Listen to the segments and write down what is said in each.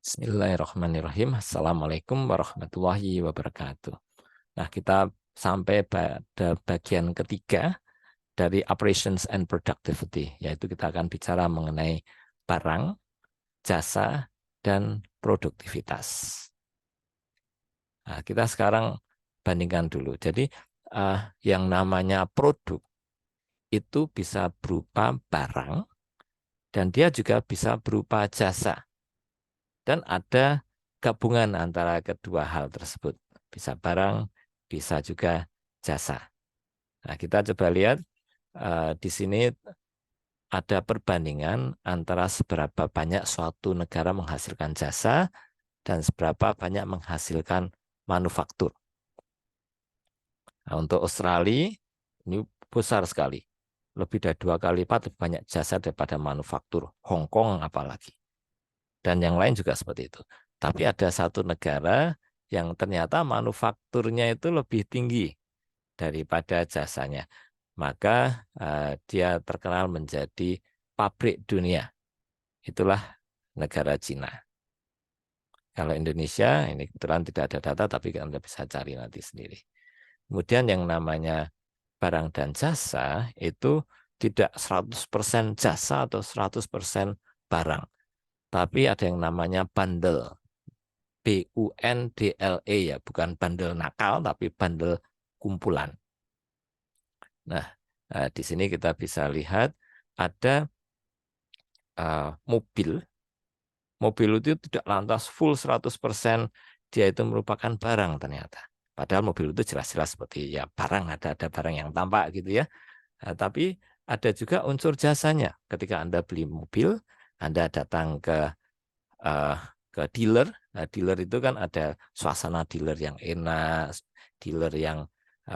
Bismillahirrahmanirrahim. Assalamualaikum warahmatullahi wabarakatuh. Nah, kita sampai pada bagian ketiga dari operations and productivity, yaitu kita akan bicara mengenai barang, jasa, dan produktivitas. Nah, kita sekarang bandingkan dulu. Jadi, yang namanya produk itu bisa berupa barang, dan dia juga bisa berupa jasa. Dan ada gabungan antara kedua hal tersebut. Bisa barang, bisa juga jasa. Nah, kita coba lihat di sini ada perbandingan antara seberapa banyak suatu negara menghasilkan jasa dan seberapa banyak menghasilkan manufaktur. Nah, untuk Australia ini besar sekali. Lebih dari 2 kali lipat lebih banyak jasa daripada manufaktur. Hong Kong apalagi. Dan yang lain juga seperti itu. Tapi ada satu negara yang ternyata manufakturnya itu lebih tinggi daripada jasanya. Maka dia terkenal menjadi pabrik dunia. Itulah negara Cina. Kalau Indonesia, ini kebetulan tidak ada data, tapi Anda bisa cari nanti sendiri. Kemudian yang namanya barang dan jasa itu tidak 100% jasa atau 100% barang. Tapi ada yang namanya bundle. BUNDLE ya, bukan bandel nakal, tapi bandel kumpulan. Nah, di sini kita bisa lihat ada mobil. Mobil itu tidak lantas full 100% dia itu merupakan barang ternyata. Padahal mobil itu jelas-jelas seperti ya barang, ada barang yang tampak gitu ya. Tapi ada juga unsur jasanya. Ketika Anda beli mobil, Anda datang uh, ke dealer. Nah, dealer itu kan ada suasana dealer yang enak, dealer yang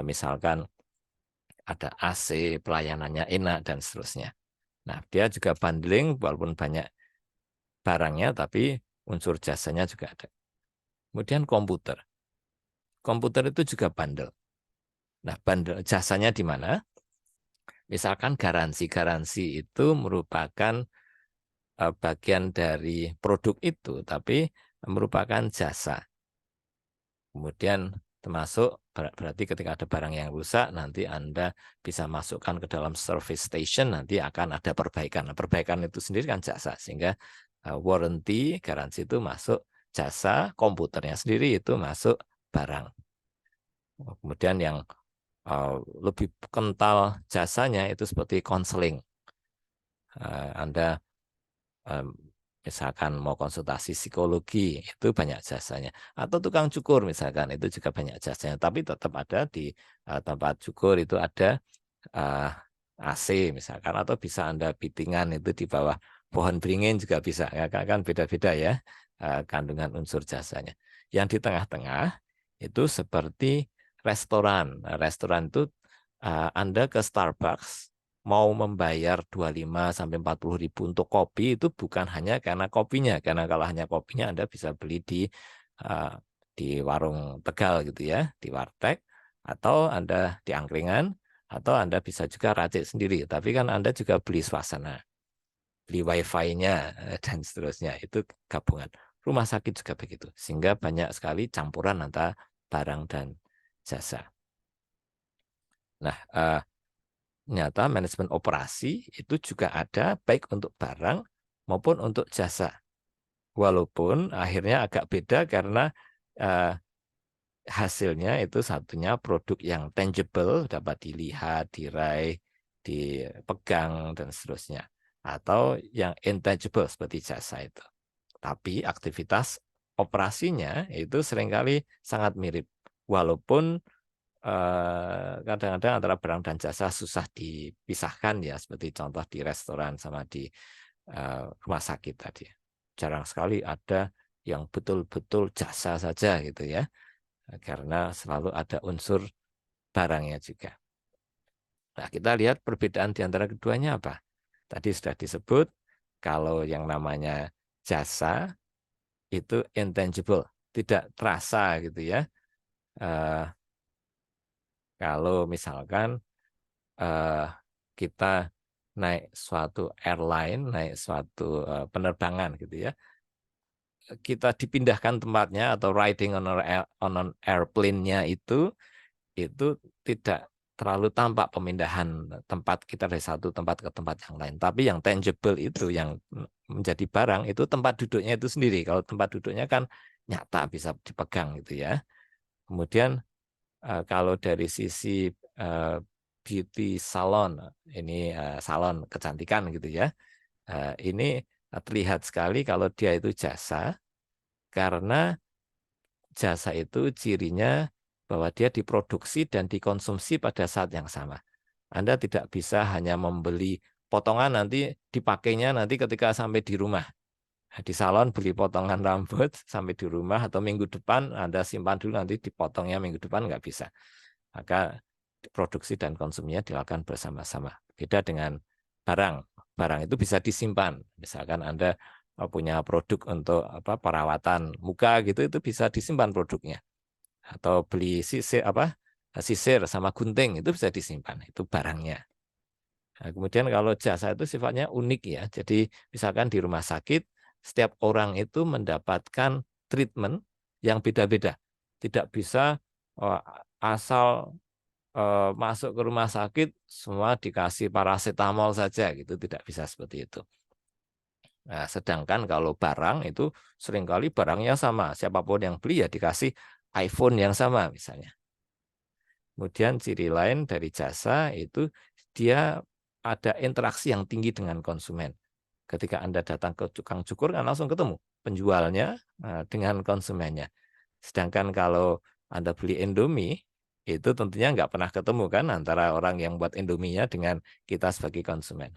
misalkan ada AC, pelayanannya enak, dan seterusnya. Nah, dia juga bundling, walaupun banyak barangnya, tapi unsur jasanya juga ada. Kemudian komputer. Komputer itu juga bundle. Nah, bundle jasanya di mana? Misalkan garansi itu merupakan bagian dari produk itu, tapi merupakan jasa. Kemudian termasuk berarti ketika ada barang yang rusak, nanti Anda bisa masukkan ke dalam service station, nanti akan ada perbaikan. Nah, perbaikan itu sendiri kan jasa, sehingga warranty, garansi itu masuk jasa, komputernya sendiri itu masuk barang. Kemudian yang lebih kental jasanya itu seperti konseling. Anda misalkan mau konsultasi psikologi, itu banyak jasanya. Atau tukang cukur misalkan, itu juga banyak jasanya. Tapi tetap ada di tempat cukur itu ada AC misalkan, atau bisa Anda fittingan itu di bawah pohon beringin juga bisa. Ya, kan beda-beda ya kandungan unsur jasanya. Yang di tengah-tengah itu seperti restoran. Nah, restoran itu Anda ke Starbucks mau membayar 25 sampai 40 ribu untuk kopi itu bukan hanya karena kopinya, karena kalau hanya kopinya Anda bisa beli uh, di warung Tegal gitu ya, di warteg, atau Anda di angkringan, atau Anda bisa juga racik sendiri. Tapi kan Anda juga beli suasana, beli wifi-nya dan seterusnya. Itu gabungan. Rumah sakit juga begitu, sehingga banyak sekali campuran antara barang dan jasa. Nah, ternyata manajemen operasi itu juga ada baik untuk barang maupun untuk jasa. Walaupun akhirnya agak beda karena eh, hasilnya itu satunya produk yang tangible, dapat dilihat, diraih, dipegang, dan seterusnya. Atau yang intangible seperti jasa itu. Tapi aktivitas operasinya itu seringkali sangat mirip. Walaupun kadang-kadang antara barang dan jasa susah dipisahkan ya, seperti contoh di restoran sama di rumah sakit tadi. Jarang sekali ada yang betul-betul jasa saja gitu ya, karena selalu ada unsur barangnya juga. Nah, kita lihat perbedaan di antara keduanya apa? Tadi sudah disebut kalau yang namanya jasa itu intangible, tidak terasa gitu ya. Eh, Kalau misalkan eh, kita naik suatu airline, naik suatu penerbangan gitu ya, kita dipindahkan tempatnya atau riding on an airplane-nya itu tidak terlalu tampak pemindahan tempat kita dari satu tempat ke tempat yang lain. Tapi yang tangible itu, yang menjadi barang, itu tempat duduknya itu sendiri. Kalau tempat duduknya kan nyata, bisa dipegang gitu ya. Kemudian kalau dari sisi beauty salon, ini salon kecantikan gitu ya, ini terlihat sekali kalau dia itu jasa, karena jasa itu cirinya bahwa dia diproduksi dan dikonsumsi pada saat yang sama. Anda tidak bisa hanya membeli potongan nanti dipakainya nanti ketika sampai di rumah. Di salon beli potongan rambut sampai di rumah, atau minggu depan Anda simpan dulu nanti dipotongnya minggu depan, nggak bisa. Maka produksi dan konsumsinya dilakukan bersama-sama. Beda dengan barang. Barang itu bisa disimpan. Misalkan Anda punya produk untuk perawatan muka gitu, itu bisa disimpan produknya. Atau beli sisir sama gunting, itu bisa disimpan, itu barangnya. Nah, kemudian kalau jasa itu sifatnya unik ya. Jadi misalkan di rumah sakit, setiap orang itu mendapatkan treatment yang beda-beda. Tidak bisa asal masuk ke rumah sakit semua dikasih paracetamol saja gitu, tidak bisa seperti itu. Nah, sedangkan kalau barang itu seringkali barangnya sama, siapapun yang beli ya dikasih iPhone yang sama misalnya. Kemudian ciri lain dari jasa itu dia ada interaksi yang tinggi dengan konsumen. Ketika Anda datang ke tukang cukur kan langsung ketemu penjualnya dengan konsumennya. Sedangkan kalau Anda beli Indomie, itu tentunya nggak pernah ketemu kan antara orang yang buat Indominya dengan kita sebagai konsumen.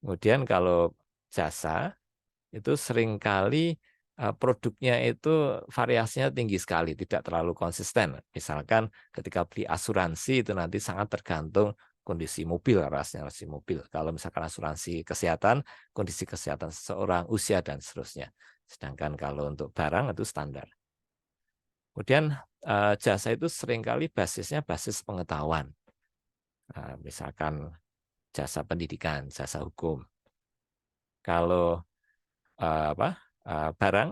Kemudian kalau jasa, itu seringkali produknya itu variasinya tinggi sekali, tidak terlalu konsisten. Misalkan ketika beli asuransi itu nanti sangat tergantung kondisi mobil, asuransi mobil. Kalau misalkan asuransi kesehatan, kondisi kesehatan seseorang, usia, dan seterusnya. Sedangkan kalau untuk barang itu standar. Kemudian jasa itu seringkali basisnya basis pengetahuan. Misalkan jasa pendidikan, jasa hukum. Kalau barang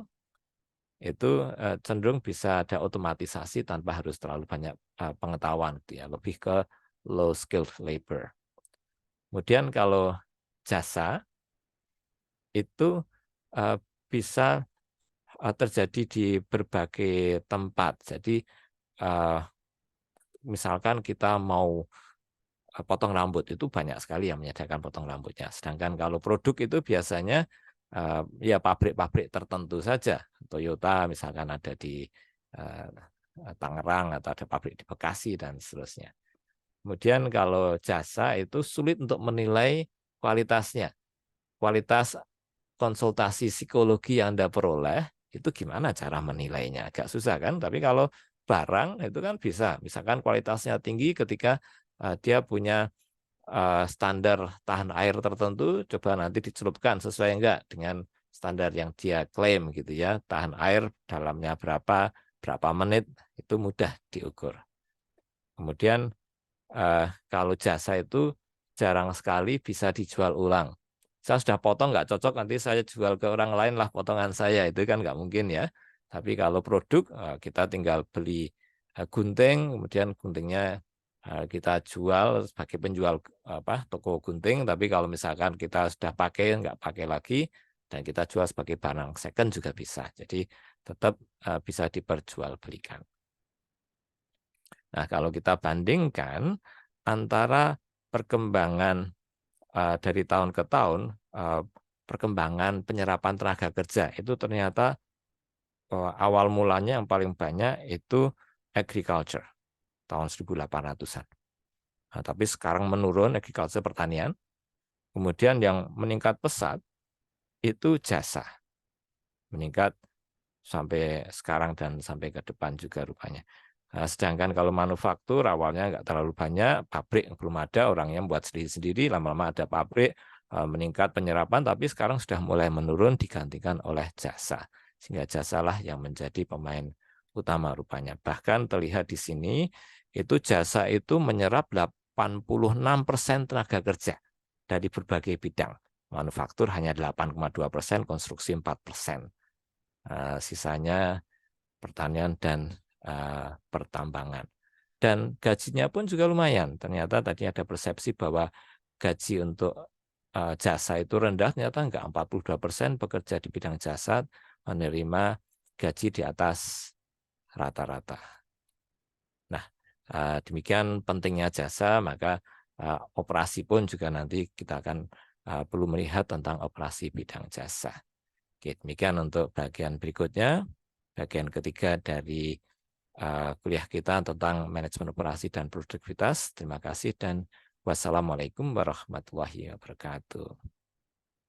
itu cenderung bisa ada otomatisasi tanpa harus terlalu banyak pengetahuan, ya, lebih ke low skilled labor. Kemudian kalau jasa itu bisa terjadi di berbagai tempat. Jadi misalkan kita mau potong rambut, itu banyak sekali yang menyediakan potong rambutnya. Sedangkan kalau produk itu biasanya ya pabrik-pabrik tertentu saja. Toyota misalkan ada di Tangerang, atau ada pabrik di Bekasi, dan seterusnya. Kemudian kalau jasa itu sulit untuk menilai kualitasnya. Kualitas konsultasi psikologi yang Anda peroleh, itu gimana cara menilainya? Agak susah kan? Tapi kalau barang itu kan bisa. Misalkan kualitasnya tinggi ketika dia punya standar tahan air tertentu, coba nanti dicelupkan sesuai enggak dengan standar yang dia klaim gitu ya. Tahan air dalamnya berapa menit, itu mudah diukur. Kemudian kalau jasa itu jarang sekali bisa dijual ulang. Saya sudah potong nggak cocok, nanti saya jual ke orang lain lah potongan saya, itu kan nggak mungkin ya. Tapi kalau produk kita tinggal beli gunting, kemudian guntingnya kita jual sebagai penjual toko gunting. Tapi kalau misalkan kita sudah pakai, nggak pakai lagi, dan kita jual sebagai barang second juga bisa. Jadi tetap bisa diperjualbelikan. Nah, kalau kita bandingkan antara perkembangan dari tahun ke tahun, perkembangan penyerapan tenaga kerja itu ternyata awal mulanya yang paling banyak itu agriculture tahun 1800-an. Nah, tapi sekarang menurun agriculture, pertanian. Kemudian yang meningkat pesat itu jasa. Meningkat sampai sekarang dan sampai ke depan juga rupanya. Nah, sedangkan kalau manufaktur awalnya nggak terlalu banyak, pabrik belum ada, orangnya buat sendiri-sendiri, lama-lama ada pabrik, meningkat penyerapan, tapi sekarang sudah mulai menurun digantikan oleh jasa. Sehingga jasalah yang menjadi pemain utama rupanya. Bahkan terlihat di sini, itu jasa itu menyerap 86% tenaga kerja dari berbagai bidang. Manufaktur hanya 8,2%, konstruksi 4%. sisanya pertanian dan pertambangan. Dan gajinya pun juga lumayan. Ternyata tadi ada persepsi bahwa gaji untuk jasa itu rendah, ternyata enggak. 42% pekerja di bidang jasa menerima gaji di atas rata-rata. Nah, demikian pentingnya jasa, maka operasi pun juga nanti kita akan perlu melihat tentang operasi bidang jasa. Oke, demikian untuk bagian berikutnya, bagian ketiga dari kuliah kita tentang manajemen operasi dan produktivitas. Terima kasih dan wassalamualaikum warahmatullahi wabarakatuh.